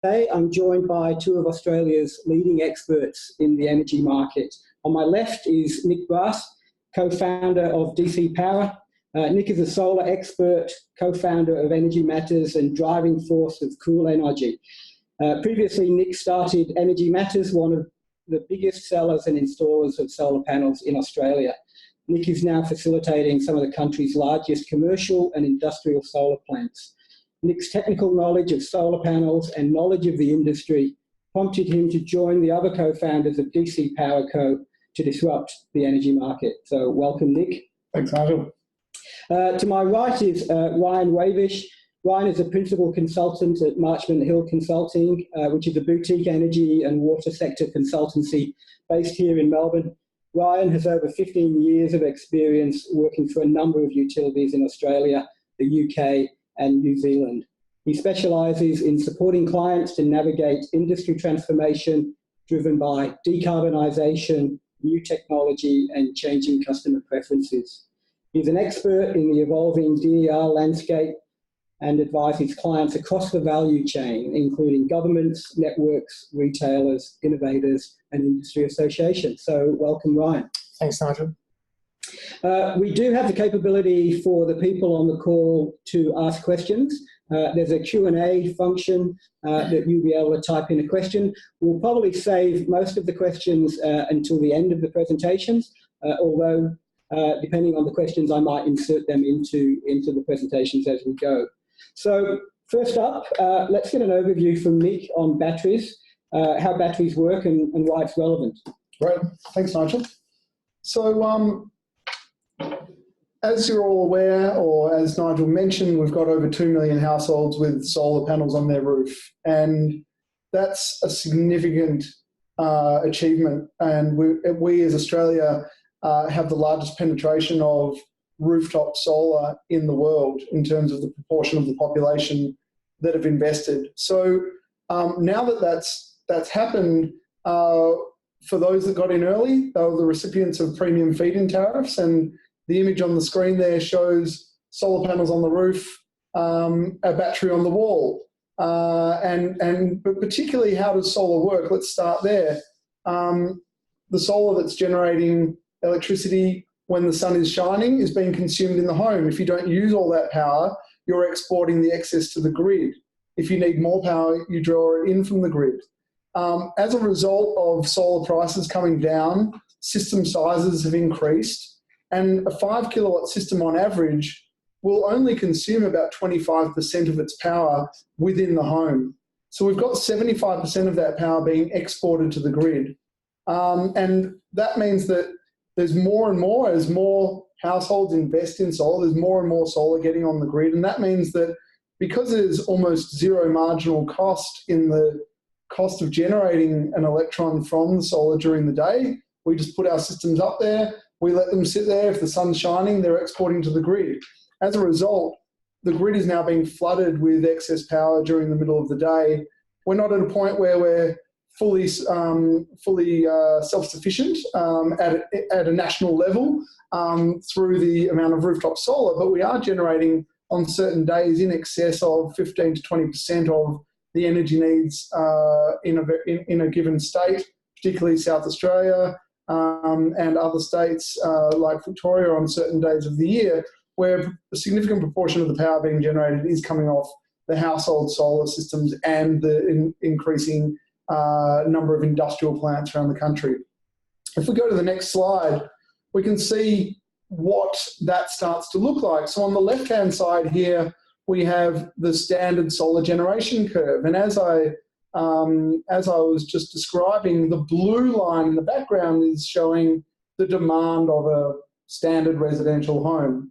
Today, I'm joined by two of Australia's leading experts in the energy market. On my left is Nick Brass, co-founder of DC Power. Nick is a solar expert, co-founder of Energy Matters and driving force of Cool Energy. Previously, Nick started Energy Matters, one of the biggest sellers and installers of solar panels in Australia. Nick is now facilitating some of the country's largest commercial and industrial solar plants. Nick's technical knowledge of solar panels and knowledge of the industry prompted him to join the other co-founders of DC Power Co. to disrupt the energy market. So welcome, Nick. Thanks, Nigel. To my right is Ryan Wavish. Ryan is a principal consultant at Marchment Consulting, which is a boutique energy and water sector consultancy based here in Melbourne. Ryan has over 15 years of experience working for a number of utilities in Australia, the UK, and New Zealand. He specialises in supporting clients to navigate industry transformation driven by decarbonisation, new technology, and changing customer preferences. He's an expert in the evolving DER landscape and advises clients across the value chain, including governments, networks, retailers, innovators, and industry associations. So welcome, Ryan. Thanks, Nigel. We do have the capability for the people on the call to ask questions. There's a Q&A function that you'll be able to type in a question. We'll probably save most of the questions until the end of the presentations, although depending on the questions, I might insert them into the presentations as we go. So first up, let's get an overview from Nick on batteries, how batteries work and why it's relevant. Great. Thanks, Nigel. So as you're all aware, or as Nigel mentioned, we've got over 2 million households with solar panels on their roof. And that's a significant achievement. And we as Australia have the largest penetration of rooftop solar in the world in terms of the proportion of the population that have invested. So now that that's happened, for those that got in early, they were the recipients of premium feed-in tariffs, and the image on the screen there shows solar panels on the roof, a battery on the wall. But particularly, how does solar work? Let's start there. The solar that's generating electricity when the sun is shining is being consumed in the home. If you don't use all that power, you're exporting the excess to the grid. If you need more power, you draw it in from the grid. As a result of solar prices coming down, system sizes have increased, and a 5 kilowatt system on average will only consume about 25% of its power within the home. So we've got 75% of that power being exported to the grid. And that means that there's more and more, as more households invest in solar, there's more and more solar getting on the grid. And that means that because there's almost zero marginal cost in the cost of generating an electron from the solar during the day, we just put our systems up there, we let them sit there. If the sun's shining, they're exporting to the grid. As a result, the grid is now being flooded with excess power during the middle of the day. We're not at a point where we're fully self-sufficient at a national level through the amount of rooftop solar, but we are generating on certain days in excess of 15 to 20% of the energy needs in a given state, particularly South Australia and other states like Victoria on certain days of the year, where a significant proportion of the power being generated is coming off the household solar systems and the increasing number of industrial plants around the country. If we go to the next slide, we can see what that starts to look like. So on the left-hand side here, we have the standard solar generation curve. And as I was just describing, the blue line in the background is showing the demand of a standard residential home.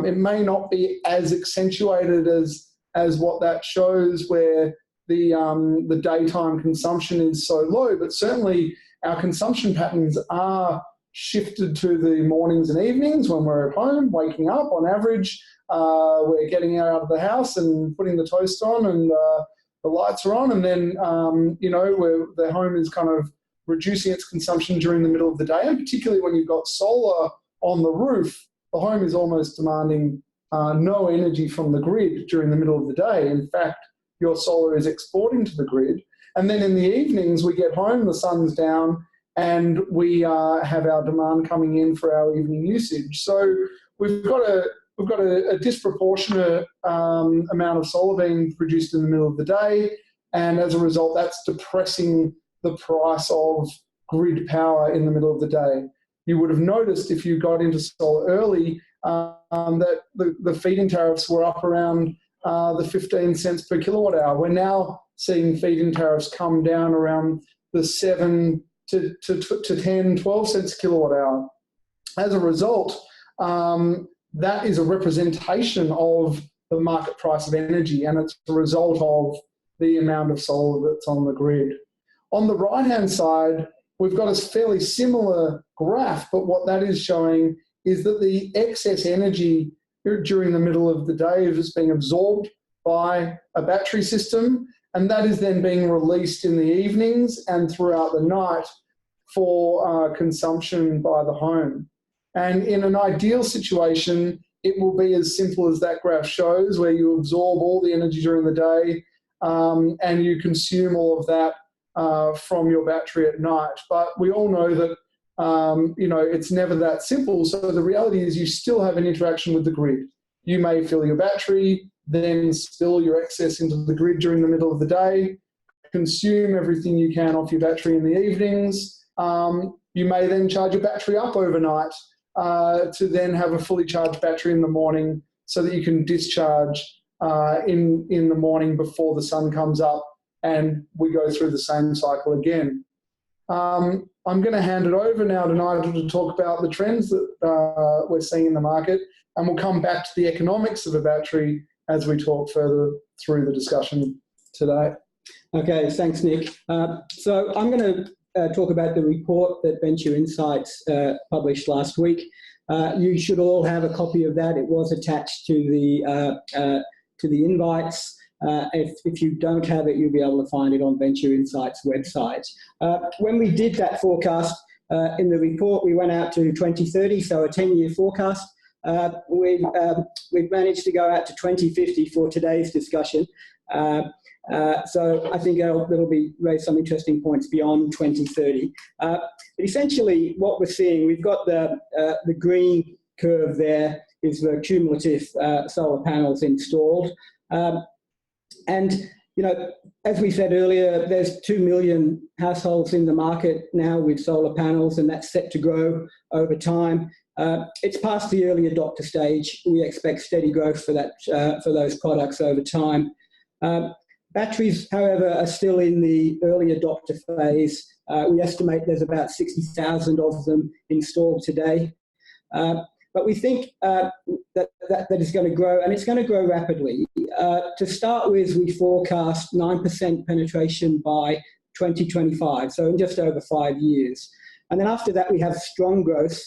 It may not be as accentuated as what that shows, where the daytime consumption is so low, but certainly our consumption patterns are shifted to the mornings and evenings when we're at home, waking up on average. We're getting out of the house and putting the toast on, and the lights are on, and then the home is kind of reducing its consumption during the middle of the day, and particularly when you've got solar on the roof, the home is almost demanding no energy from the grid during the middle of the day. In fact, your solar is exporting to the grid. And then in the evenings, we get home, the sun's down, and we have our demand coming in for our evening usage. So we've got a disproportionate amount of solar being produced in the middle of the day, and as a result, that's depressing the price of grid power in the middle of the day. You would have noticed if you got into solar early that the feed-in tariffs were up around the 15 cents per kilowatt hour. We're now seeing feed-in tariffs come down around the 7 to 10, 12 cents a kilowatt hour. As a result, that is a representation of the market price of energy, and it's a result of the amount of solar that's on the grid. On the right-hand side, we've got a fairly similar graph, but what that is showing is that the excess energy during the middle of the day is being absorbed by a battery system, and that is then being released in the evenings and throughout the night for consumption by the home. And in an ideal situation, it will be as simple as that graph shows, where you absorb all the energy during the day and you consume all of that from your battery at night. But we all know that it's never that simple. So the reality is you still have an interaction with the grid. You may fill your battery, then spill your excess into the grid during the middle of the day, consume everything you can off your battery in the evenings. You may then charge your battery up overnight to then have a fully charged battery in the morning so that you can discharge in the morning before the sun comes up, and we go through the same cycle again. I'm going to hand it over now to Nigel to talk about the trends that we're seeing in the market, and we'll come back to the economics of a battery as we talk further through the discussion today. Okay, thanks, Nick. So I'm going to talk about the report that Venture Insights published last week. You should all have a copy of that. It was attached to the invites. If you don't have it, you'll be able to find it on Venture Insights' website. When we did that forecast in the report, we went out to 2030, so a 10-year forecast. We've managed to go out to 2050 for today's discussion. So I think that'll raise some interesting points beyond 2030. But essentially, what we're seeing, we've got the green curve there is the cumulative solar panels installed. And, as we said earlier, there's 2 million households in the market now with solar panels, and that's set to grow over time. It's past the early adopter stage. We expect steady growth for those products over time. Batteries, however, are still in the early adopter phase. We estimate there's about 60,000 of them installed today. But we think that is going to grow, and it's going to grow rapidly. To start with, we forecast 9% penetration by 2025, so in just over 5 years. And then after that, we have strong growth,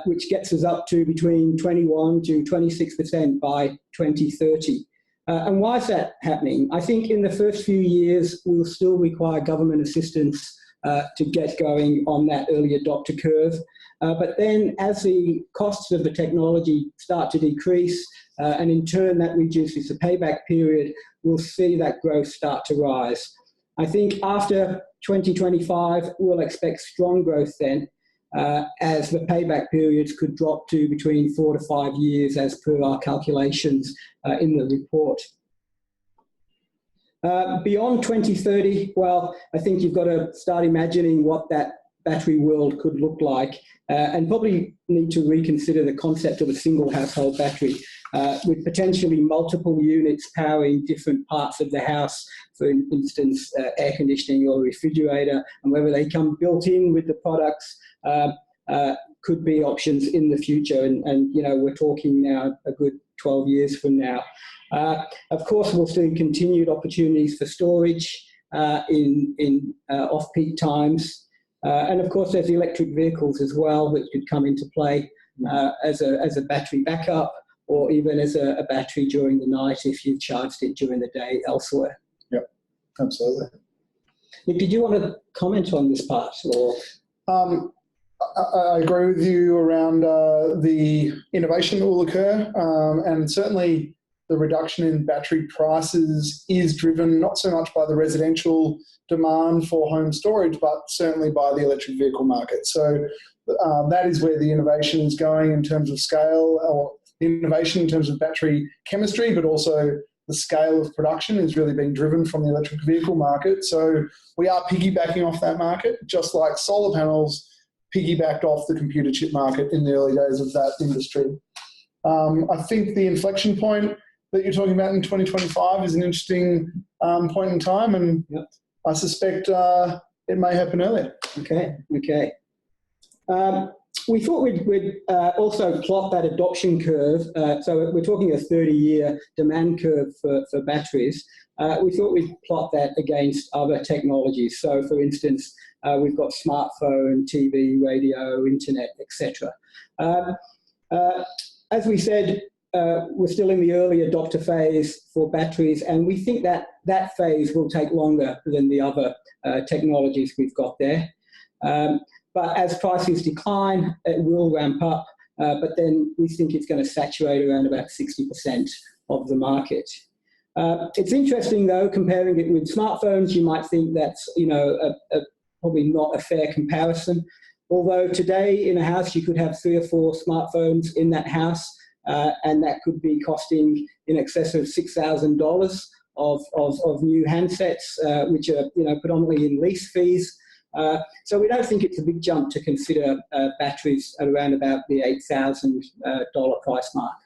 which gets us up to between 21 to 26% by 2030. And why is that happening? I think in the first few years, we'll still require government assistance to get going on that early adopter curve. But then as the costs of the technology start to decrease, and in turn that reduces the payback period, we'll see that growth start to rise. I think after 2025, we'll expect strong growth then, as the payback periods could drop to between 4 to 5 years as per our calculations in the report. Beyond 2030, well, I think you've got to start imagining what that battery world could look like, and probably need to reconsider the concept of a single household battery with potentially multiple units powering different parts of the house, for instance, air conditioning or refrigerator, and whether they come built in with the products could be options in the future. And we're talking now a good 12 years from now. Of course, we'll see continued opportunities for storage in off-peak times. And of course, there's electric vehicles as well that could come into play as a battery backup, or even as a battery during the night if you've charged it during the day elsewhere. Yep, absolutely. Nick, did you want to comment on this part? Or? I agree with you around the innovation that will occur, and certainly the reduction in battery prices is driven not so much by the residential demand for home storage, but certainly by the electric vehicle market. So that is where the innovation is going in terms of scale, or the innovation in terms of battery chemistry, but also the scale of production is really being driven from the electric vehicle market. So we are piggybacking off that market, just like solar panels piggybacked off the computer chip market in the early days of that industry. I think the inflection point that you're talking about in 2025 is an interesting point in time, and yep, I suspect it may happen earlier. Okay. We thought we'd also plot that adoption curve. So we're talking a 30-year demand curve for batteries. We thought we'd plot that against other technologies. So, for instance, we've got smartphone, TV, radio, internet, etc. As we said, we're still in the early adopter phase for batteries, and we think that that phase will take longer than the other technologies we've got there. But as prices decline, it will ramp up, but then we think it's going to saturate around about 60% of the market. It's interesting, though, comparing it with smartphones, you might think that's, probably not a fair comparison. Although today in a house you could have 3 or 4 smartphones in that house, and that could be costing in excess of $6,000 of new handsets, which are predominantly in lease fees. So we don't think it's a big jump to consider batteries at around about the $8,000 price mark.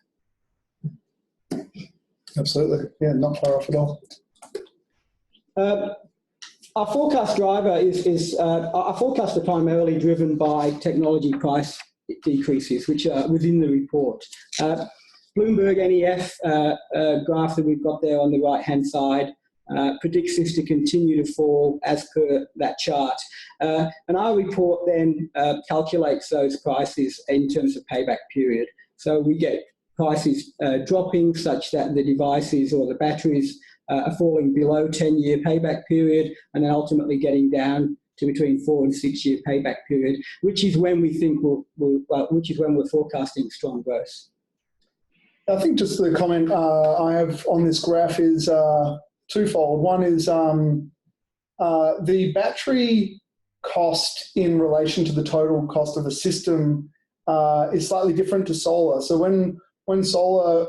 Absolutely, yeah, not far off at all. Our forecast driver is our forecasts are primarily driven by technology price decreases, which are within the report. Bloomberg NEF graph that we've got there on the right-hand side predicts this to continue to fall as per that chart. And our report then calculates those prices in terms of payback period. So we get prices dropping such that the devices or the batteries are falling below 10-year payback period, and then ultimately getting down to between 4 and 6 year payback period, which is when we think which is when we're forecasting strong growth. I think just the comment I have on this graph is twofold. One is the battery cost in relation to the total cost of a system is slightly different to solar. So when solar,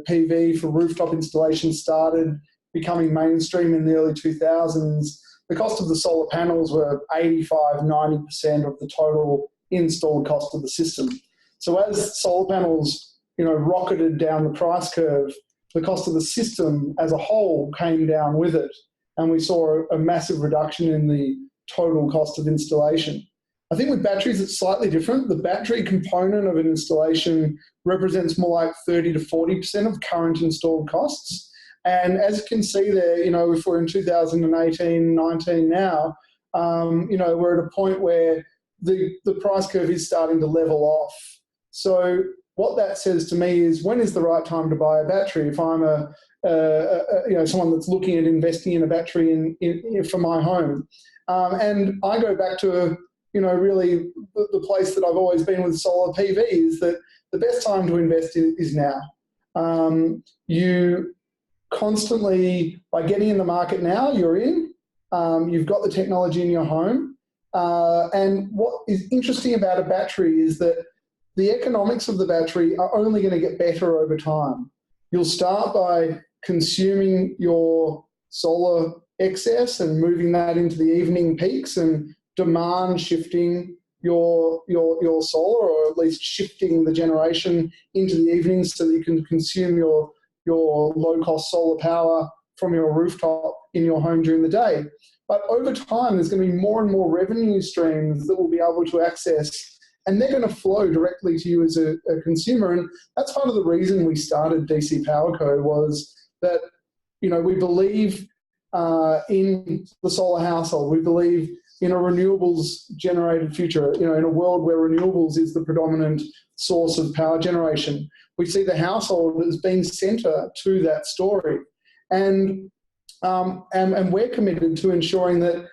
PV for rooftop installation started becoming mainstream in the early 2000s, the cost of the solar panels were 85–90% of the total installed cost of the system. So as solar panels, rocketed down the price curve, the cost of the system as a whole came down with it, and we saw a massive reduction in the total cost of installation. I think with batteries it's slightly different. The battery component of an installation represents more like 30 to 40% of current installed costs. And as you can see there, if we're in 2018, 19 now, we're at a point where the price curve is starting to level off. So what that says to me is, when is the right time to buy a battery? If I'm someone that's looking at investing in a battery for my home, and I go back to really the place that I've always been with solar PV is that the best time to invest is now. You constantly, by getting in the market now, you're in. You've got the technology in your home, and what is interesting about a battery is that the economics of the battery are only going to get better over time. You'll start by consuming your solar excess and moving that into the evening peaks and demand shifting your solar, or at least shifting the generation into the evenings so that you can consume your low-cost solar power from your rooftop in your home during the day. But over time, there's going to be more and more revenue streams that we'll be able to access, and they're going to flow directly to you as a consumer. And that's part of the reason we started DC Power Co. was that, we believe in the solar household. We believe in a renewables-generated future, in a world where renewables is the predominant source of power generation. We see the household as being centre to that story. And we're committed to ensuring that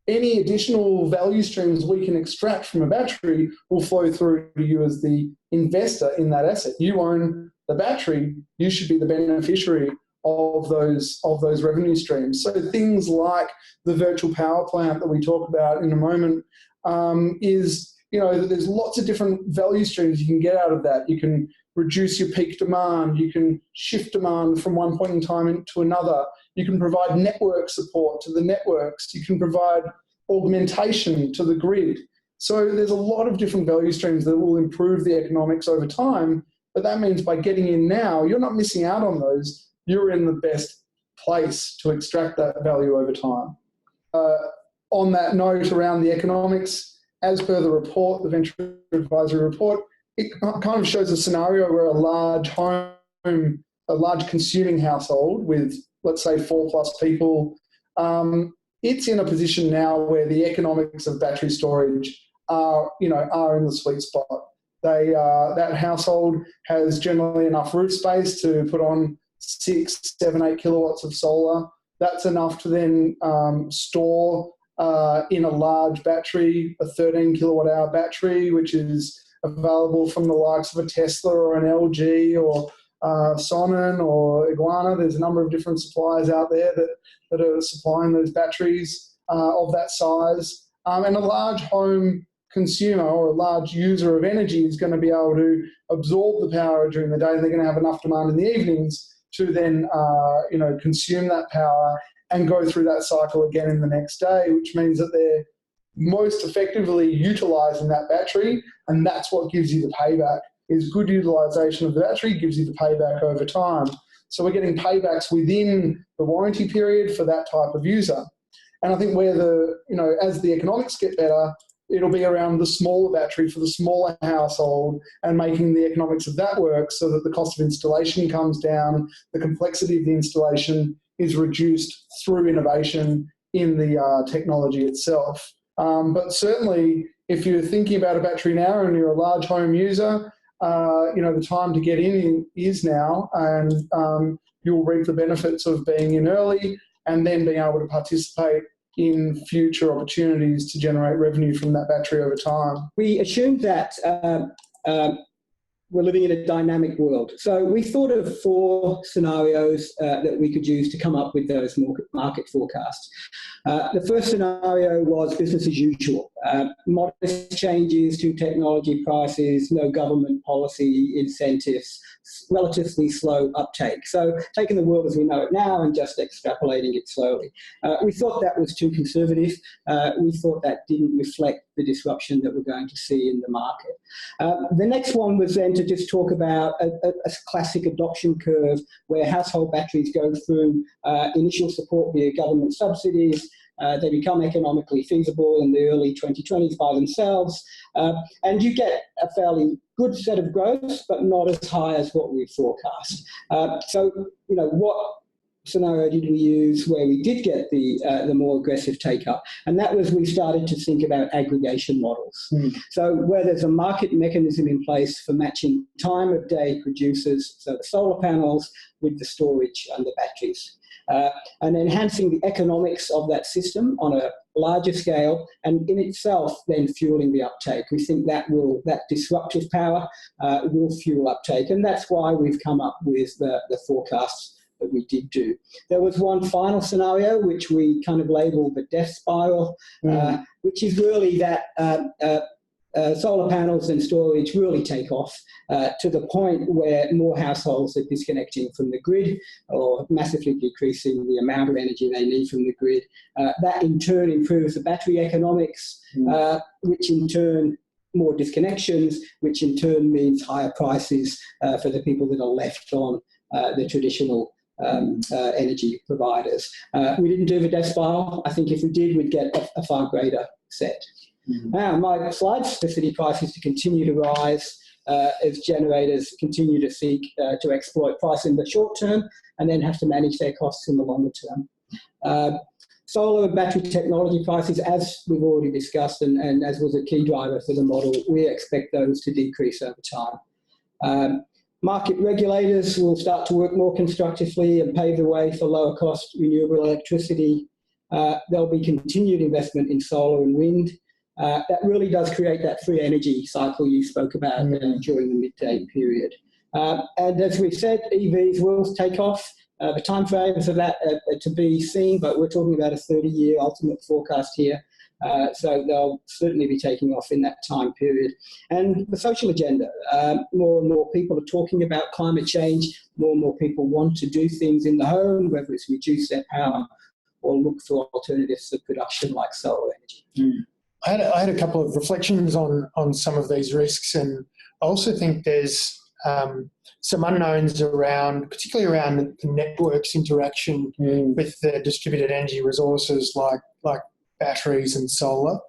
any additional value streams we can extract from a battery will flow through to you as the investor in that asset. You own the battery, you should be the beneficiary of those revenue streams. So things like the virtual power plant that we talk about in a moment is, there's lots of different value streams you can get out of that. You can reduce your peak demand. You can shift demand from one point in time to another. You can provide network support to the networks. You can provide augmentation to the grid. So there's a lot of different value streams that will improve the economics over time. But that means by getting in now, you're not missing out on those. You're in the best place to extract that value over time. On that note around the economics, as per the report, the Venture Advisory Report, it kind of shows a scenario where a large consuming household with, let's say, 4+ people, it's in a position now where the economics of battery storage are in the sweet spot. That household has generally enough roof space to put on 6, 7, 8 kilowatts of solar. That's enough to then store in a large battery, a 13 kilowatt hour battery, which is available from the likes of a Tesla or an LG or Sonnen or Iguana. There's a number of different suppliers out there that are supplying those batteries of that size. And a large home consumer or a large user of energy is going to be able to absorb the power during the day, and they're going to have enough demand in the evenings to then consume that power and go through that cycle again in the next day, which means that they're most effectively utilising that battery, and that's what gives you the payback. Is good utilisation of the battery gives you the payback over time. So we're getting paybacks within the warranty period for that type of user. And I think where as the economics get better, it'll be around the smaller battery for the smaller household and making the economics of that work so that the cost of installation comes down, the complexity of the installation is reduced through innovation in the technology itself. But certainly, if you're thinking about a battery now and you're a large home user, the time to get in is now, and you'll reap the benefits of being in early and then being able to participate in future opportunities to generate revenue from that battery over time. We assumed that we're living in a dynamic world. So we thought of 4 scenarios that we could use to come up with those market forecasts. The first scenario was business as usual. Modest changes to technology prices, no government policy incentives, relatively slow uptake. So taking the world as we know it now and just extrapolating it slowly. We thought that was too conservative. We thought that didn't reflect the disruption that we're going to see in the market. The next one was then to just talk about a classic adoption curve where household batteries go through initial support via government subsidies. They become economically feasible in the early 2020s by themselves. And you get a fairly good set of growth, but not as high as what we forecast. What scenario did we use where we did get the more aggressive take-up? And that was, we started to think about aggregation models. So where there's a market mechanism in place for matching time of day producers, so the solar panels with the storage and the batteries. And enhancing the economics of that system on a larger scale, and in itself then fueling the uptake. We think that disruptive power will fuel uptake, and that's why we've come up with the forecasts that we did do. There was one final scenario which we kind of labelled the death spiral, which is really that solar panels and storage really take off to the point where more households are disconnecting from the grid or massively decreasing the amount of energy they need from the grid. That in turn improves the battery economics, which in turn more disconnections, which in turn means higher prices for the people that are left on the traditional energy providers. We didn't do the death spiral. I think if we did, we'd get a far greater set. Now, my slides for city prices to continue to rise as generators continue to seek to exploit price in the short term and then have to manage their costs in the longer term. Solar and battery technology prices, as we've already discussed and as was a key driver for the model, we expect those to decrease over time. Market regulators will start to work more constructively and pave the way for lower cost renewable electricity. There'll be continued investment in solar and wind. That really does create that free energy cycle you spoke about during the midday period. And as we said, EVs will take off. The timeframes of that are to be seen, but we're talking about a 30-year ultimate forecast here. So they'll certainly be taking off in that time period. And the social agenda, more and more people are talking about climate change, more and more people want to do things in the home, whether it's reduce their power or look for alternatives to production like solar energy. I had a couple of reflections on some of these risks, and I also think there's some unknowns around, particularly around the network's interaction with the distributed energy resources like batteries and solar,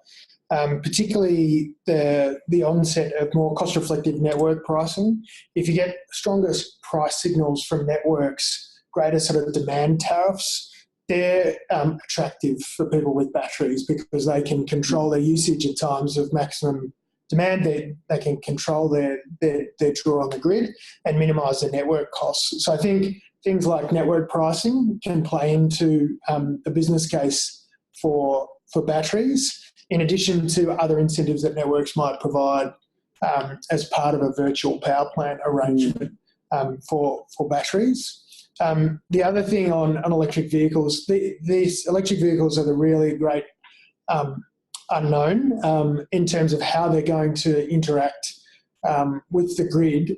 particularly the onset of more cost-reflective network pricing. If you get stronger price signals from networks, greater sort of demand tariffs, they're attractive for people with batteries because they can control their usage at times of maximum demand. They can control their draw on the grid and minimise their network costs. So I think things like network pricing can play into the business case for batteries, in addition to other incentives that networks might provide as part of a virtual power plant arrangement for batteries. The other thing on electric vehicles, these electric vehicles are the really great unknown in terms of how they're going to interact with the grid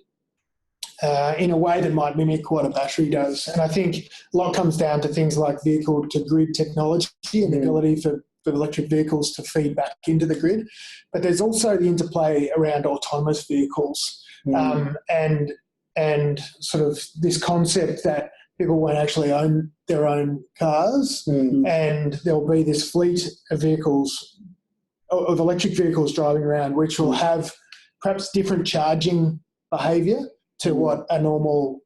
in a way that might mimic what a battery does. And I think a lot comes down to things like vehicle-to-grid technology and the ability for electric vehicles to feed back into the grid. But there's also the interplay around autonomous vehicles and sort of this concept that people won't actually own their own cars and there'll be this fleet of vehicles, of electric vehicles driving around, which will have perhaps different charging behaviour to what a normal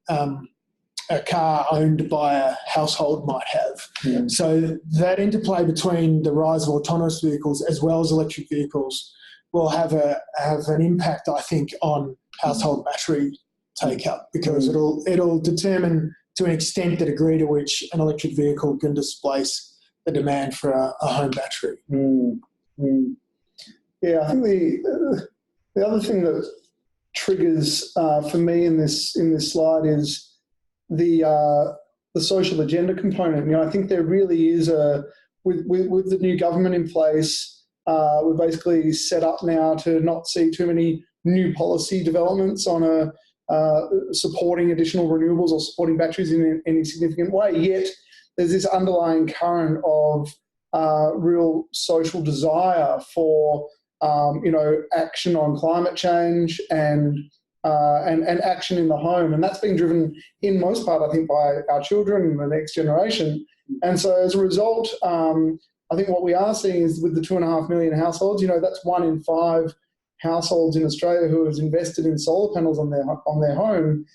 a car owned by a household might have. So that interplay between the rise of autonomous vehicles as well as electric vehicles will have an impact, I think, on household battery take-up, because it'll determine to an extent the degree to which an electric vehicle can displace the demand for a home battery. Yeah, I think the other thing that triggers for me in this slide is the social agenda component. You know, I think there really is with the new government in place, we're basically set up now to not see too many new policy developments on supporting additional renewables or supporting batteries in any significant way. Yet there's this underlying current of real social desire for action on climate change and action in the home, and that's being driven in most part, I think, by our children and the next generation. And so, as a result, I think what we are seeing is with the 2.5 million households, that's 1 in 5 households in Australia who has invested in solar panels on their home.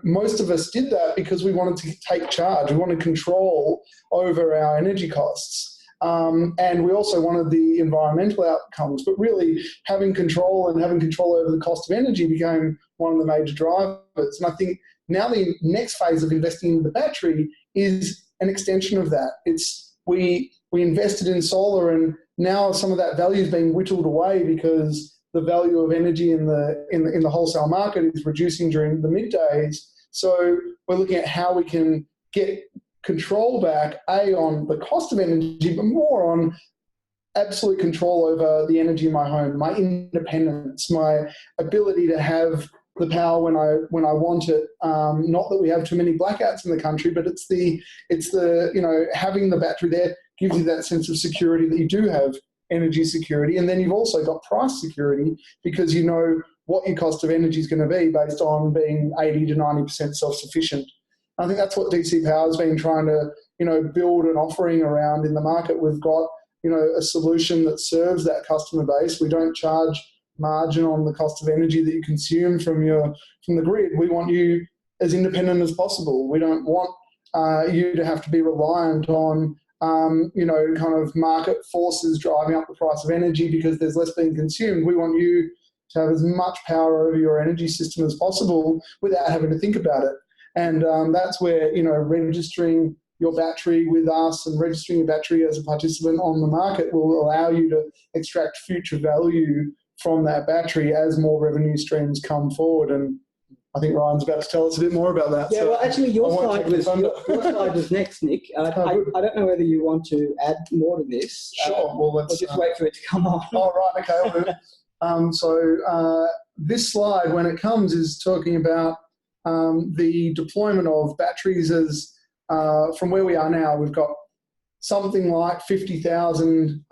Most of us did that because we wanted to take charge. We wanted control over our energy costs. And we also wanted the environmental outcomes, but really having control over the cost of energy became one of the major drivers. And I think now the next phase of investing in the battery is an extension of that. We invested in solar, and now some of that value is being whittled away because the value of energy in the wholesale market is reducing during the middays. So we're looking at how we can get control back, on the cost of energy, but more on absolute control over the energy in my home, my independence, my ability to have the power when I want it. Not that we have too many blackouts in the country, but it's the having the battery there gives you that sense of security that you do have energy security, and then you've also got price security because you know what your cost of energy is going to be based on being 80 to 90% self-sufficient. I think that's what DC Power's been trying to, build an offering around in the market. We've got, a solution that serves that customer base. We don't charge margin on the cost of energy that you consume from the grid. We want you as independent as possible. We don't want you to have to be reliant on, kind of market forces driving up the price of energy because there's less being consumed. We want you to have as much power over your energy system as possible without having to think about it. And that's where, registering your battery with us and registering your battery as a participant on the market will allow you to extract future value from that battery as more revenue streams come forward. And I think Ryan's about to tell us a bit more about that. Yeah, so well, actually, your slide was next, Nick. I don't know whether you want to add more to this. Sure. Well, let's just wait for it to come on. Oh, right. Okay. I'll do it. So this slide, when it comes, is talking about the deployment of batteries as from where we are now. We've got something like 50,000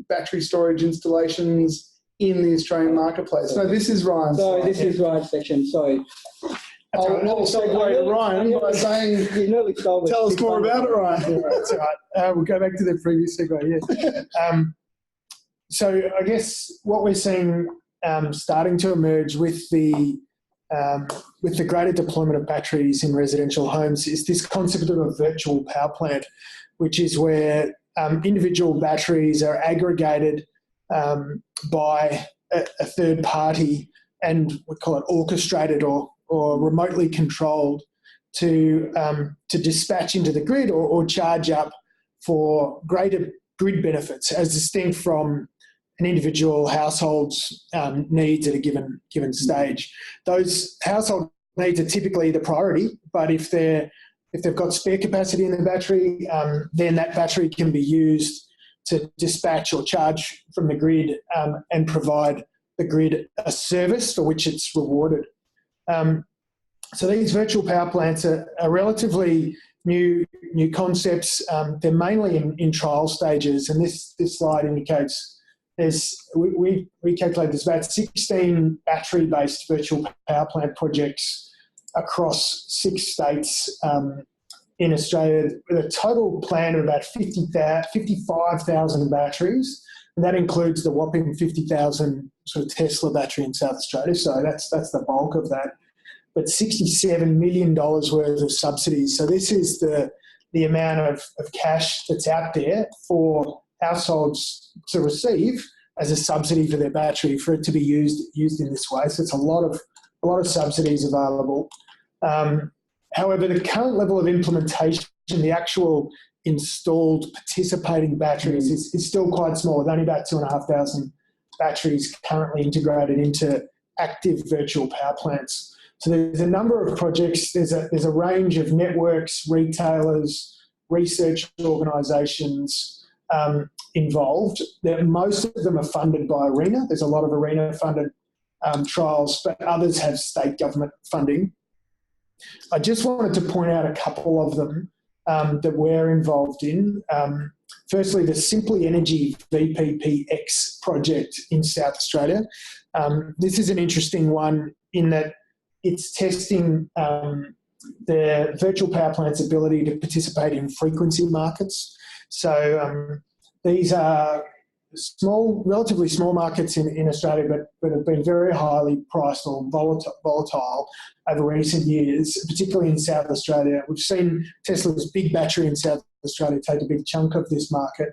battery storage installations in the Australian marketplace. No, this is Ryan's. So this is Ryan's section. So I'll segue to Ryan by saying, tell us more about it, Ryan. That's all right. We'll go back to the previous segue, yeah. So I guess what we're seeing starting to emerge with the greater deployment of batteries in residential homes is this concept of a virtual power plant, which is where individual batteries are aggregated by a third party, and we call it orchestrated or remotely controlled to dispatch into the grid or charge up for greater grid benefits as distinct from an individual household's needs at a given stage. Those household needs are typically the priority, but if they've got spare capacity in the battery, then that battery can be used to dispatch or charge from the grid and provide the grid a service for which it's rewarded. So these virtual power plants are relatively new concepts. They're mainly in trial stages, and this slide indicates we calculate there's about 16 battery-based virtual power plant projects across 6 states in Australia, with a total plan of about 55,000 batteries, and that includes the whopping 50,000 sort of Tesla battery in South Australia. So that's the bulk of that. But $67 million worth of subsidies. So this is the amount of cash that's out there for households to receive as a subsidy for their battery for it to be used in this way. So it's a lot of subsidies available. However, the current level of implementation, the actual installed participating batteries is still quite small, with only about 2,500 batteries currently integrated into active virtual power plants. So there's a number of projects. There's a range of networks, retailers, research organisations involved. Most of them are funded by ARENA. There's a lot of ARENA-funded trials, but others have state government funding. I just wanted to point out a couple of them that we're involved in. Firstly, the Simply Energy VPPX project in South Australia. This is an interesting one in that it's testing the virtual power plant's ability to participate in frequency markets. So these are relatively small markets in Australia, but have been very highly priced or volatile over recent years, particularly in South Australia. We've seen Tesla's big battery in South Australia take a big chunk of this market,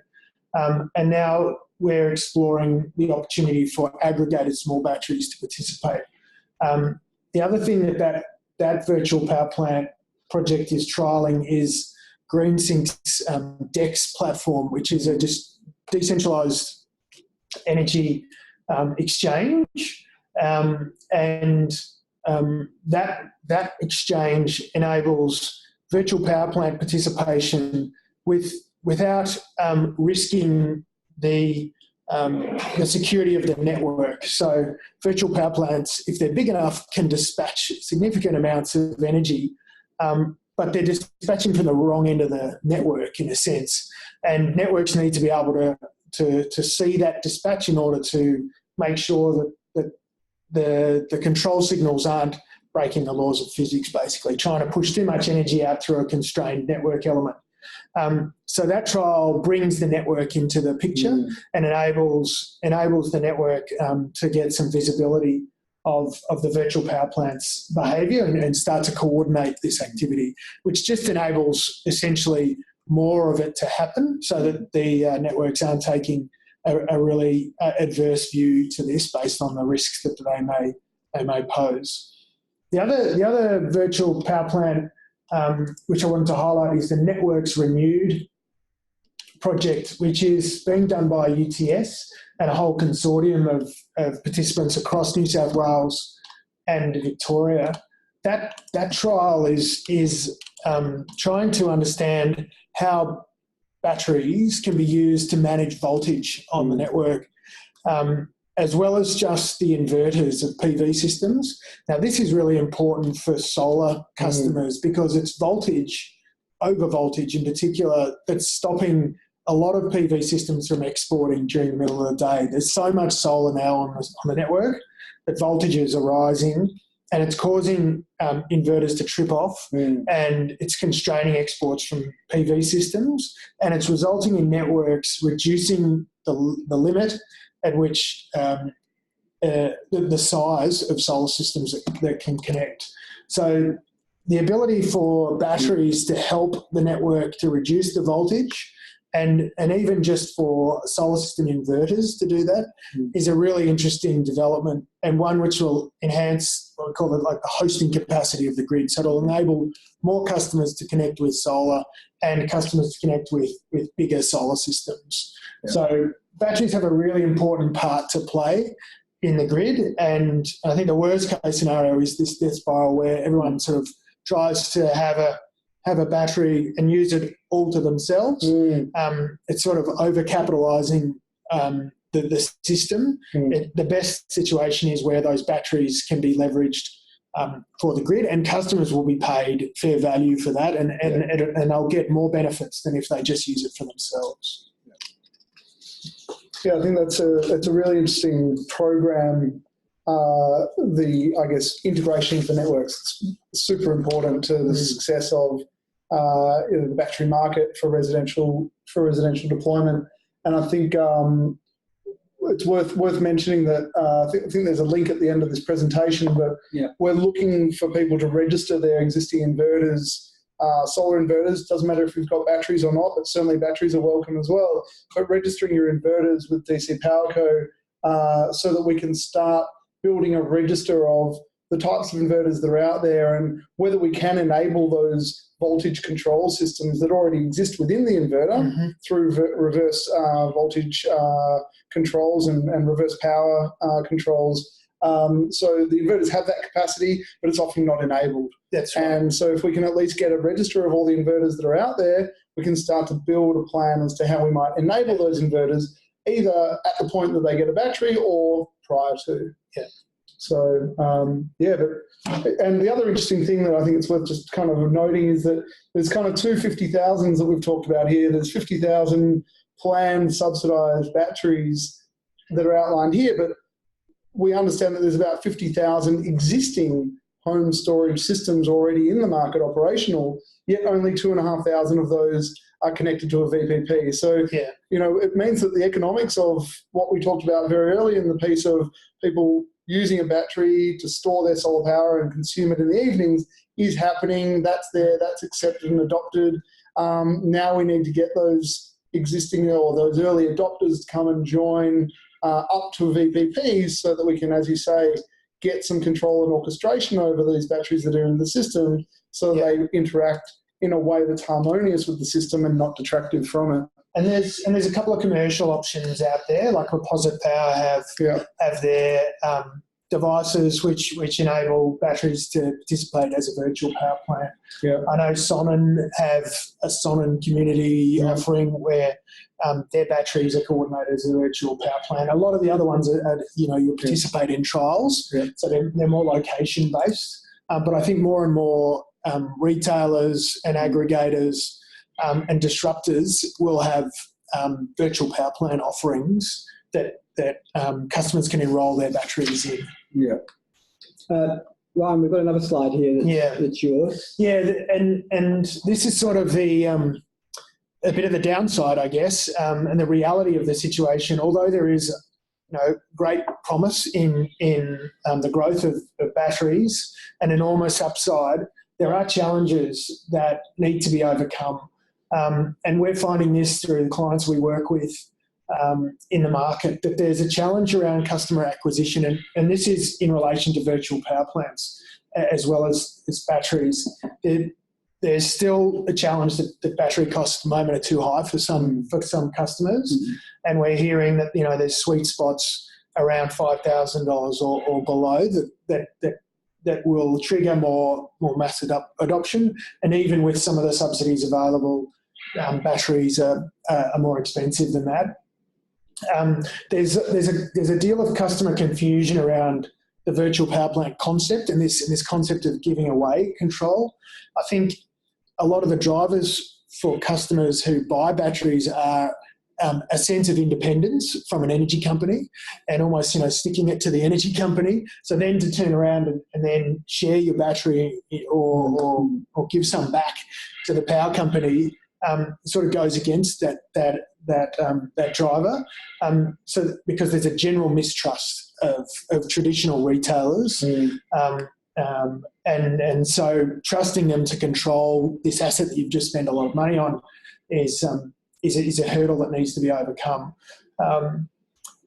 and now we're exploring the opportunity for aggregated small batteries to participate. The other thing that virtual power plant project is trialling is GreenSync's DEX platform, which is a decentralised energy exchange, and that exchange enables virtual power plant participation without risking the security of the network. So virtual power plants, if they're big enough, can dispatch significant amounts of energy, but they're dispatching from the wrong end of the network in a sense. And networks need to be able to see that dispatch in order to make sure that the control signals aren't breaking the laws of physics, basically, trying to push too much energy out through a constrained network element. So that trial brings the network into the picture and enables the network to get some visibility of the virtual power plant's behaviour and start to coordinate this activity, which just enables essentially more of it to happen so that the networks aren't taking a really adverse view to this based on the risks that they may pose. The other virtual power plant which I wanted to highlight is the Networks Renewed project, which is being done by UTS and a whole consortium of participants across New South Wales and Victoria. That trial is trying to understand how batteries can be used to manage voltage on the network, as well as just the inverters of PV systems. Now, this is really important for solar customers because it's voltage, over voltage in particular, that's stopping a lot of PV systems from exporting during the middle of the day. There's so much solar now on the network that voltages are rising, and it's causing inverters to trip off, and it's constraining exports from PV systems, and it's resulting in networks reducing the limit at which the size of solar systems that can connect. So the ability for batteries to help the network to reduce the voltage, and even just for solar system inverters to do that, is a really interesting development, and one which will enhance what we call it like the hosting capacity of the grid. So it'll enable more customers to connect with solar and customers to connect with bigger solar systems. Yeah. So batteries have a really important part to play in the grid, and I think the worst case scenario is this death spiral where everyone sort of tries to have a battery and use it all to themselves. It's sort of overcapitalising the system. The best situation is where those batteries can be leveraged for the grid, and customers will be paid fair value for that, and they'll get more benefits than if they just use it for themselves. Yeah, I think that's a really interesting program. I guess integration of the networks is super important to the success of the battery market for residential deployment. And I think it's worth mentioning that I think there's a link at the end of this presentation, but we're looking for people to register their existing inverters, solar inverters. Doesn't matter if you've got batteries or not, but certainly batteries are welcome as well. But registering your inverters with DC Power Co. So that we can start building a register of the types of inverters that are out there, and whether we can enable those voltage control systems that already exist within the inverter through reverse voltage controls and reverse power controls. So the inverters have that capacity, but it's often not enabled. That's right. And so if we can at least get a register of all the inverters that are out there, we can start to build a plan as to how we might enable those inverters, either at the point that they get a battery or prior to. Yeah. So, and the other interesting thing that I think it's worth just kind of noting is that there's kind of two 50,000s that we've talked about here. There's 50,000 planned subsidised batteries that are outlined here, but we understand that there's about 50,000 existing home storage systems already in the market operational, yet only 2,500 of those are connected to a VPP. So, it means that the economics of what we talked about very early in the piece of people using a battery to store their solar power and consume it in the evenings is happening. That's there, that's accepted and adopted. Now we need to get those existing or those early adopters to come and join up to VPPs so that we can, as you say, get some control and orchestration over these batteries that are in the system so they interact in a way that's harmonious with the system and not detractive from it. And there's a couple of commercial options out there, like Reposit Power have their devices which enable batteries to participate as a virtual power plant. Yeah. I know Sonnen have a Sonnen community offering where their batteries are coordinated as a virtual power plant. A lot of the other ones are you participate in trials, so they're more location based. But I think more and more retailers and aggregators and disruptors will have virtual power plant offerings that customers can enrol their batteries in. Yeah. Ryan, we've got another slide here that's yours. Yeah, and this is sort of the a bit of the downside, I guess, and the reality of the situation. Although there is great promise in the growth of batteries and enormous upside, there are challenges that need to be overcome. And we're finding this through the clients we work with in the market, that there's a challenge around customer acquisition, and this is in relation to virtual power plants as well as batteries. there's still a challenge that battery costs at the moment are too high for some customers, and we're hearing that there's sweet spots around $5,000 or below that will trigger more mass adoption, and even with some of the subsidies available, batteries are more expensive than that. There's a deal of customer confusion around the virtual power plant concept and this concept of giving away control. I think a lot of the drivers for customers who buy batteries are a sense of independence from an energy company and almost sticking it to the energy company. So then to turn around and then share your battery or give some back to the power company sort of goes against that driver. So because there's a general mistrust of traditional retailers, and so trusting them to control this asset that you've just spent a lot of money on is a hurdle that needs to be overcome.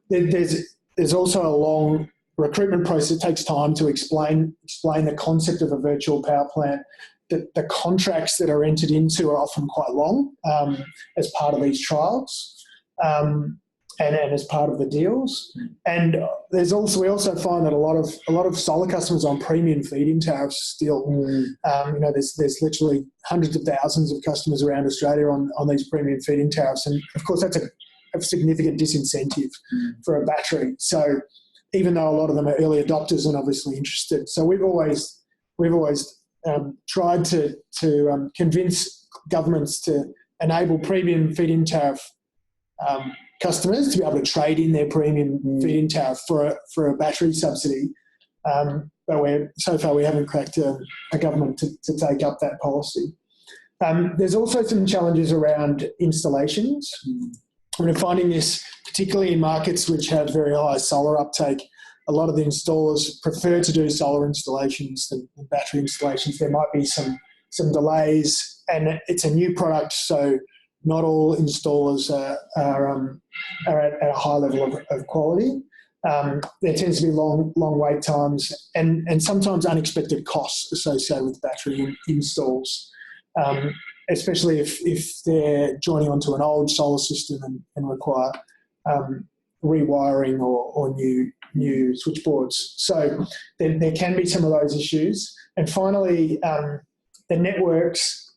There's also a long recruitment process. It takes time to explain the concept of a virtual power plant. The contracts that are entered into are often quite long as part of these trials and as part of the deals. And we also find that a lot of solar customers on premium feed-in tariffs still. There's literally hundreds of thousands of customers around Australia on these premium feed-in tariffs, and of course that's a significant disincentive for a battery. So even though a lot of them are early adopters and obviously interested, so we've always tried to convince governments to enable premium feed-in tariff customers to be able to trade in their premium feed-in tariff for a battery subsidy. But so far we haven't cracked a government to take up that policy. There's also some challenges around installations. We're finding this particularly in markets which have very high solar uptake. A lot of the installers prefer to do solar installations than battery installations. There might be some delays, and it's a new product, so not all installers are at a high level of quality. There tends to be long wait times and sometimes unexpected costs associated with battery installs, especially if they're joining onto an old solar system and require rewiring or new switchboards. So there can be some of those issues. And finally, the networks,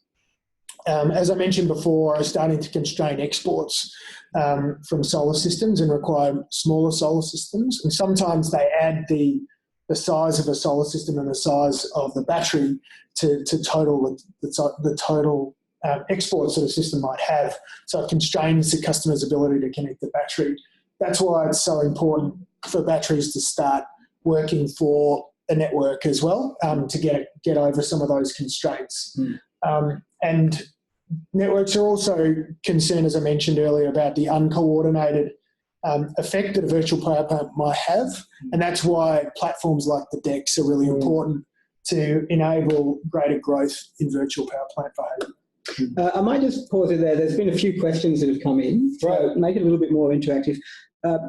as I mentioned before, are starting to constrain exports from solar systems and require smaller solar systems. And sometimes they add the size of a solar system and the size of the battery to total the total exports that a system might have. So it constrains the customer's ability to connect the battery. That's why it's so important for batteries to start working for a network as well, to get over some of those constraints. And networks are also concerned, as I mentioned earlier, about the uncoordinated effect that a virtual power plant might have, and that's why platforms like the DEX are really important to enable greater growth in virtual power plant behaviour. I might just pause it there. There's been a few questions that have come in, so make it a little bit more interactive.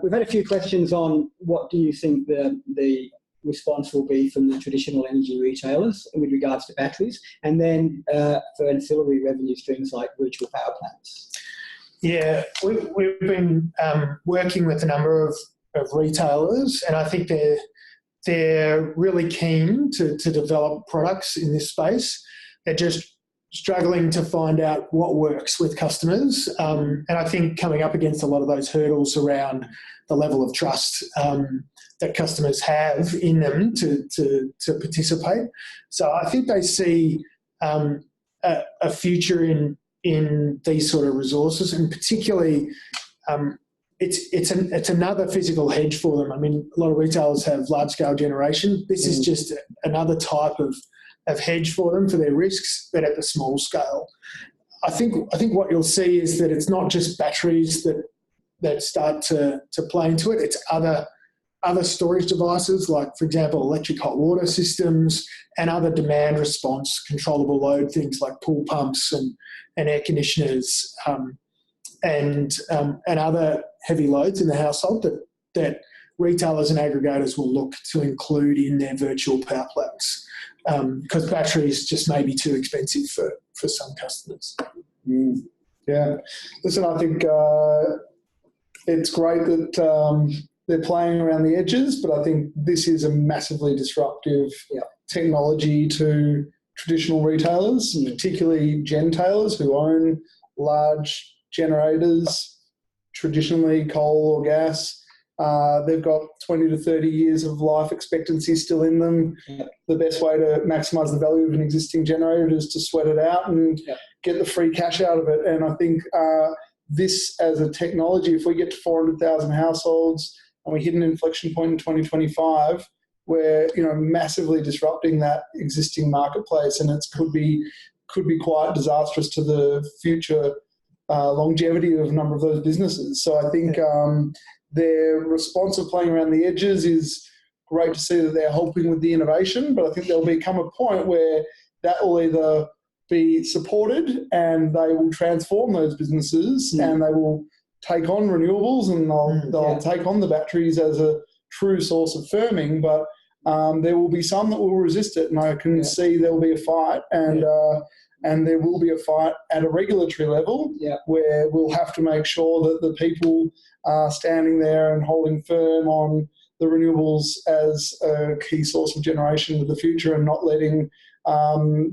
We've had a few questions on what do you think the response will be from the traditional energy retailers with regards to batteries, and then for ancillary revenue streams like virtual power plants. Yeah, we've been working with a number of retailers, and I think they're really keen to develop products in this space. They're just struggling to find out what works with customers, and I think coming up against a lot of those hurdles around the level of trust that customers have in them to participate. So I think they see a future in these sort of resources, and particularly it's another physical hedge for them. I mean, a lot of retailers have large-scale generation. This is just another type of hedge for them for their risks, but at the small scale. I think what you'll see is that it's not just batteries that start to play into it. It's other storage devices, like, for example, electric hot water systems and other demand response controllable load things like pool pumps and air conditioners and other heavy loads in the household that retailers and aggregators will look to include in their virtual power plants. because batteries just may be too expensive for some customers. Yeah. Listen, I think it's great that they're playing around the edges, but I think this is a massively disruptive technology to traditional retailers, particularly gentailers who own large generators, traditionally coal or gas. They've got 20 to 30 years of life expectancy still in them. The best way to maximise the value of an existing generator is to sweat it out and get the free cash out of it. And I think this as a technology, if we get to 400,000 households and we hit an inflection point in 2025, we're massively disrupting that existing marketplace, and it could be quite disastrous to the future longevity of a number of those businesses. So I think their response of playing around the edges is great to see that they're helping with the innovation, but I think there'll become a point where that will either be supported and they will transform those businesses and they will take on renewables and they'll take on the batteries as a true source of firming, but there will be some that will resist it, and I can see there will be a fight, and there will be a fight at a regulatory level where we'll have to make sure that the people are standing there and holding firm on the renewables as a key source of generation of the future, and not letting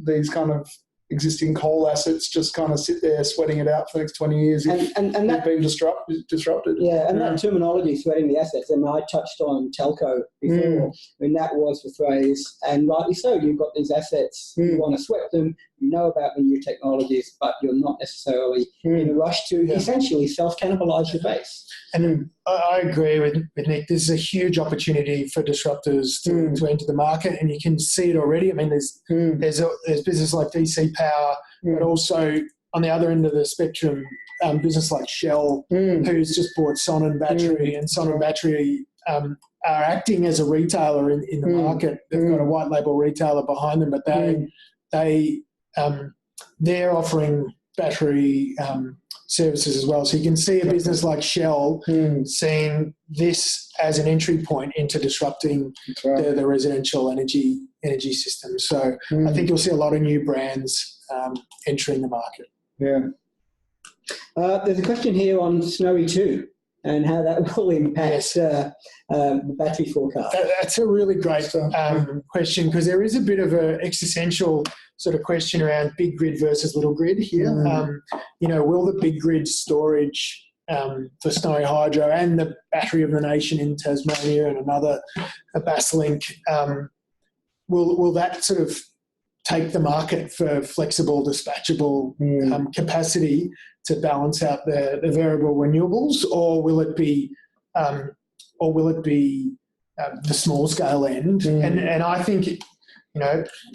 these kind of existing coal assets just kind of sit there sweating it out for the next 20 years if they've been disrupted. Yeah, and that terminology, sweating the assets, and I touched on telco before. I mean, that was the phrase, and rightly so. You've got these assets, you want to sweat them, you know about the new technologies, but you're not necessarily in a rush to essentially self-cannibalise your base. And I agree with Nick. This is a huge opportunity for disruptors to enter the market, and you can see it already. I mean, there's business like DC Power, but also on the other end of the spectrum, business like Shell, who's just bought Sonnen Battery, and Sonnen Battery are acting as a retailer in the market. They've got a white label retailer behind them, but they're offering battery services as well. So you can see a business like Shell seeing this as an entry point into disrupting the residential energy system. So I think you'll see a lot of new brands entering the market. There's a question here on Snowy 2 and how that will impact the battery forecast. That's a really great question, because there is a bit of an existential sort of question around big grid versus little grid here. Will the big grid storage for Snowy Hydro and the battery of the nation in Tasmania and a Basslink, will that sort of take the market for flexible, dispatchable capacity to balance out the variable renewables, or will it be the small scale end? And I think,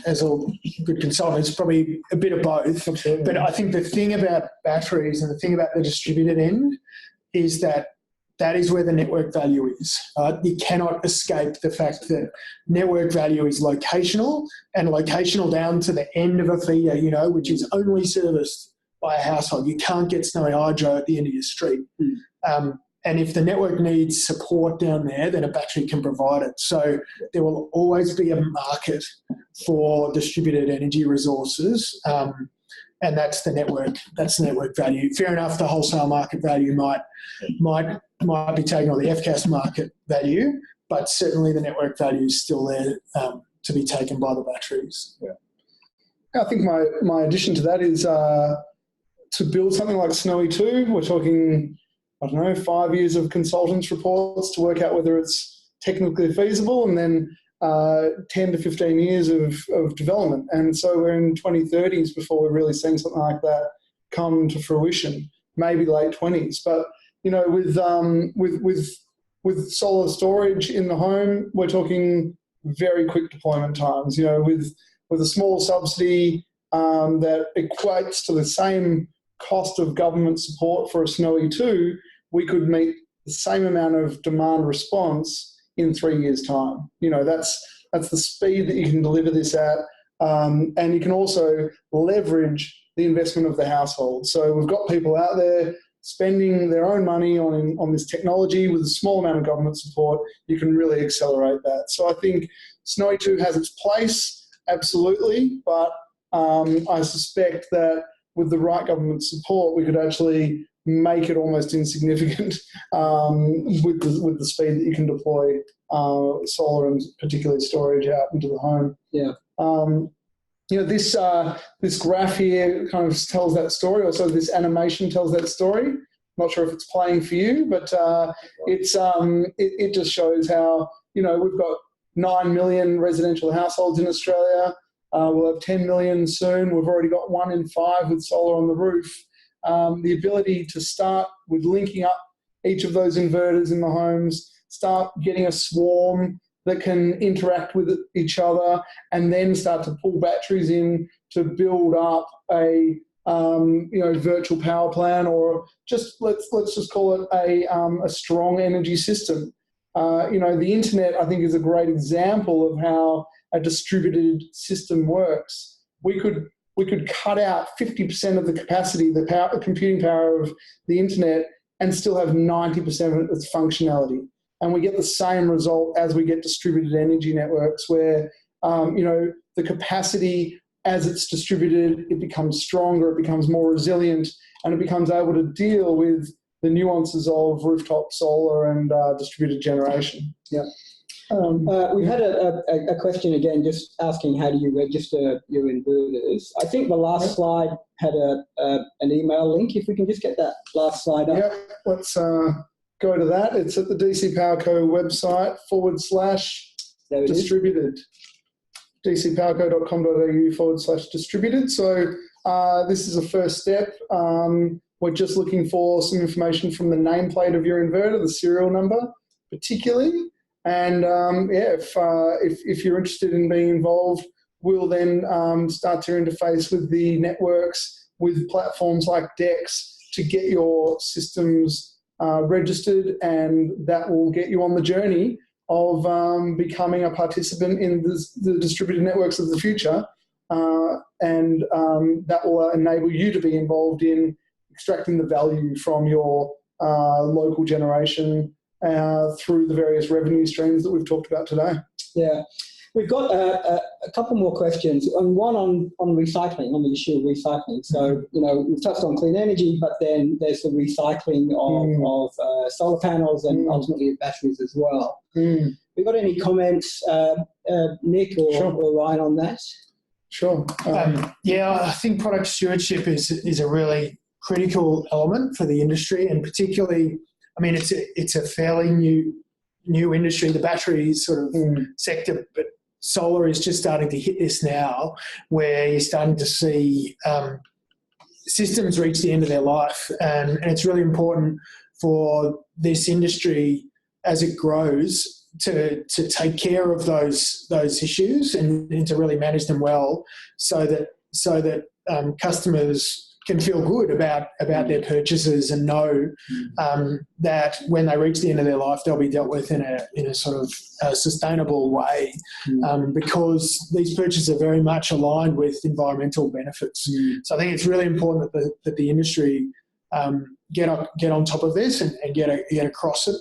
as a good consultant, it's probably a bit of both. Absolutely. But I think the thing about batteries and the thing about the distributed end is that is where the network value is. You cannot escape the fact that network value is locational, and locational down to the end of a feeder, which is only serviced by a household. You can't get Snowy Hydro at the end of your street. And if the network needs support down there, then a battery can provide it. So there will always be a market for distributed energy resources, and that's the network. That's the network value. Fair enough, the wholesale market value might be taken, or the FCAS market value, but certainly the network value is still there to be taken by the batteries. I think my addition to that is to build something like Snowy 2, we're talking, 5 years of consultants' reports to work out whether it's technically feasible, and then 10 to 15 years of development. And so we're in 2030s before we're really seeing something like that come to fruition, maybe late 20s. But, with solar storage in the home, we're talking very quick deployment times. With a small subsidy that equates to the same cost of government support for a Snowy 2, we could meet the same amount of demand response in 3 years' time. That's the speed that you can deliver this at, and you can also leverage the investment of the household. So we've got people out there spending their own money on this technology with a small amount of government support. You can really accelerate that. So I think Snowy 2 has its place. absolutely, but I suspect that with the right government support, we could actually make it almost insignificant with the speed that you can deploy solar and particularly storage out into the home. Yeah. This graph here kind of tells that story, or so this animation tells that story. Not sure if it's playing for you, but it just shows how, we've got 9 million residential households in Australia. We'll have 10 million soon. We've already got 1 in 5 with solar on the roof. The ability to start with linking up each of those inverters in the homes, start getting a swarm that can interact with each other, and then start to pull batteries in to build up a virtual power plant, or just let's just call it a strong energy system. The internet, I think, is a great example of how a distributed system works. We could cut out 50% of the capacity, the computing power of the internet, and still have 90% of its functionality. And we get the same result as we get distributed energy networks, where the capacity, as it's distributed, it becomes stronger, it becomes more resilient, and it becomes able to deal with the nuances of rooftop solar and distributed generation. Yeah. We had a question again, just asking how do you register your inverters. I think the last slide had an email link. If we can just get that last slide up. Yeah, let's go to that. It's at the DC Power Co website /distributed. dcpowerco.com.au /distributed. So this is a first step. We're just looking for some information from the nameplate of your inverter, the serial number particularly. And if you're interested in being involved, we'll then start to interface with the networks, with platforms like DEX, to get your systems registered, and that will get you on the journey of becoming a participant in the distributed networks of the future, and that will enable you to be involved in extracting the value from your local generation through the various revenue streams that we've talked about today. Yeah. We've got a couple more questions, and one on recycling, on the issue of recycling. So, we've touched on clean energy, but then there's the recycling of solar panels and ultimately batteries as well. We got any comments, Nick or Ryan, on that? Sure. I think product stewardship is a really critical element for the industry, and particularly, it's a fairly new industry, the battery sort of sector, but solar is just starting to hit this now, where you're starting to see systems reach the end of their life, and it's really important for this industry as it grows to take care of those issues and to really manage them well, so that customers can feel good about their purchases and know that when they reach the end of their life, they'll be dealt with in a sort of sustainable way, because these purchases are very much aligned with environmental benefits. So I think it's really important that the industry get on top of this and get across it.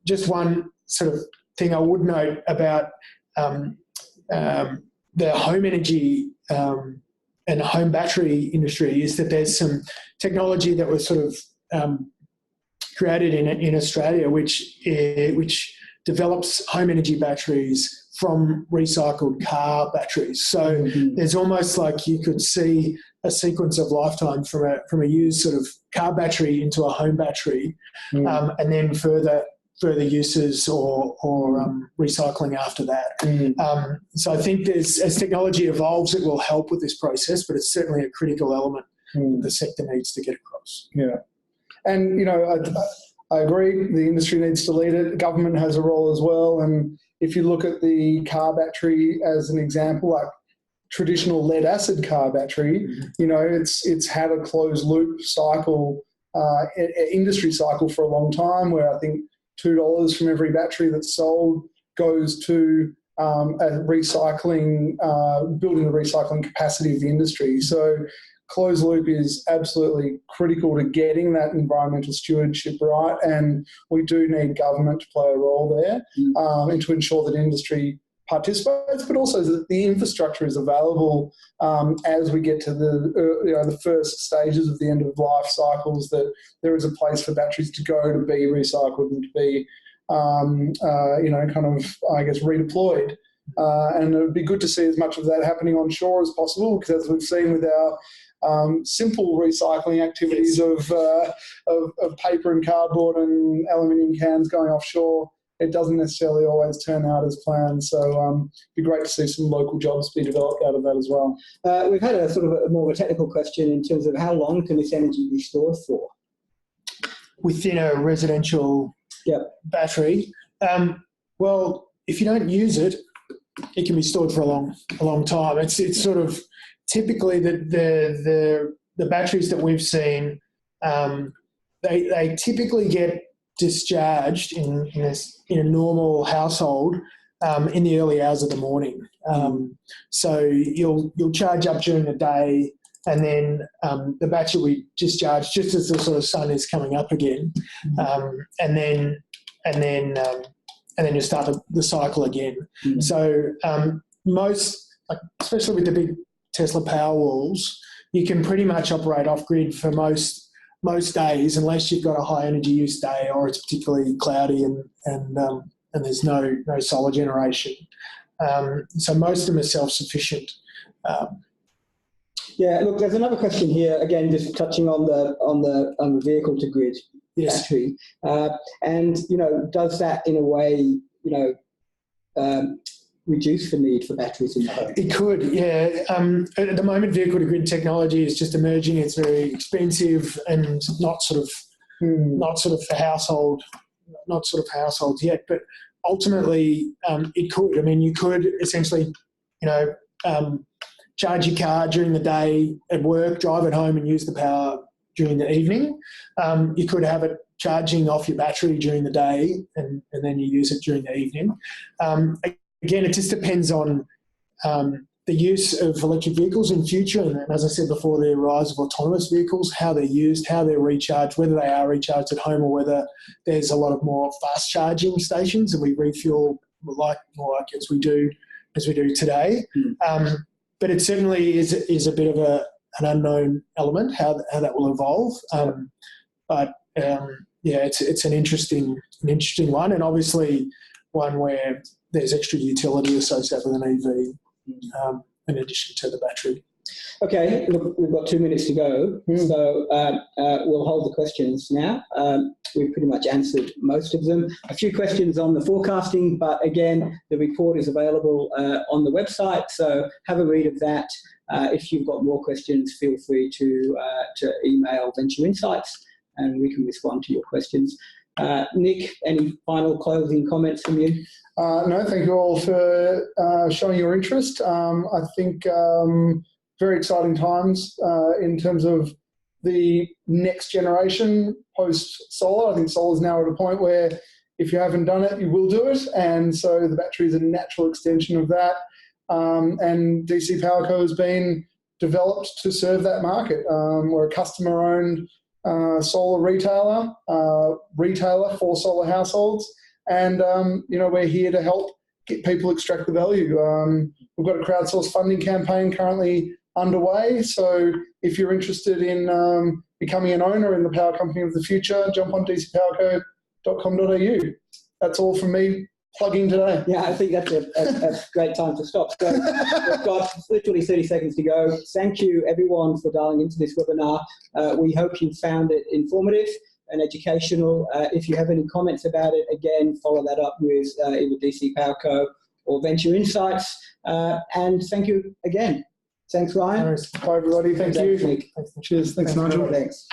Just one sort of thing I would note about the home energy and home battery industry is that there's some technology that was sort of created in Australia, which develops home energy batteries from recycled car batteries. So there's almost like you could see a sequence of lifetime from a used sort of car battery into a home battery, and then further uses or recycling after that. So I think as technology evolves, it will help with this process, but it's certainly a critical element that the sector needs to get across. Yeah. And, I agree, the industry needs to lead it. Government has a role as well. And if you look at the car battery as an example, like traditional lead acid car battery, it's had a closed loop cycle, industry cycle for a long time, where I think $2 from every battery that's sold goes to building the recycling capacity of the industry. So closed loop is absolutely critical to getting that environmental stewardship right, and we do need government to play a role there, and to ensure that industry participates, but also that the infrastructure is available as we get to the first stages of the end of life cycles, that there is a place for batteries to go to be recycled and to be, redeployed. And it would be good to see as much of that happening on shore as possible, because as we've seen with our simple recycling activities of paper and cardboard and aluminium cans going offshore, it doesn't necessarily always turn out as planned. So it'd be great to see some local jobs be developed out of that as well. We've had a sort of a more of a technical question in terms of how long can this energy be stored for? Within a residential battery, well, if you don't use it, it can be stored for a long time. It's sort of typically the batteries that we've seen, they typically get discharged in a normal household in the early hours of the morning. So you'll charge up during the day, and then the battery will be discharged just as the sort of sun is coming up again, and then you start the cycle again. So most, especially with the big Tesla Powerwalls, you can pretty much operate off grid for most days, unless you've got a high energy use day or it's particularly cloudy and there's no solar generation. So most of them are self-sufficient. Yeah, look, there's another question here, again, just touching on the vehicle to grid battery. And, does that in a way, reduce the need for batteries in the home? It could, yeah. At the moment, vehicle to grid technology is just emerging. It's very expensive and not sort of for households yet. But ultimately, it could. I mean, you could essentially, charge your car during the day at work, drive it home, and use the power during the evening. You could have it charging off your battery during the day, and then you use it during the evening. Again, it just depends on the use of electric vehicles in future, and as I said before, the rise of autonomous vehicles, how they're used, how they're recharged, whether they are recharged at home or whether there's a lot of more fast charging stations and we refuel more like as we do today. But it certainly is a bit of an unknown element how that will evolve. It's an interesting one, and obviously one where there's extra utility associated with an EV in addition to the battery. Okay, look, we've got 2 minutes to go, so we'll hold the questions now. We've pretty much answered most of them. A few questions on the forecasting, but again, the report is available on the website, so have a read of that. If you've got more questions, feel free to email Venture Insights and we can respond to your questions. Nick, any final closing comments from you? No, thank you all for showing your interest. I think very exciting times in terms of the next generation post-solar. I think solar is now at a point where if you haven't done it, you will do it. And so the battery is a natural extension of that. And DC PowerCo has been developed to serve that market. We're a customer-owned solar retailer for solar households. And, we're here to help get people extract the value. We've got a crowdsourced funding campaign currently underway. So if you're interested in becoming an owner in the power company of the future, jump on dcpowerco.com.au. That's all from me plugging today. Yeah, I think that's a great time to stop. So we've got literally 30 seconds to go. Thank you, everyone, for dialing into this webinar. We hope you found it informative and educational. If you have any comments about it, again, follow that up with either DC PowerCo or Venture Insights. And thank you again. Thanks, Ryan. Bye, everybody. Thank you. Nick. Cheers. Thanks, Nigel. Thanks.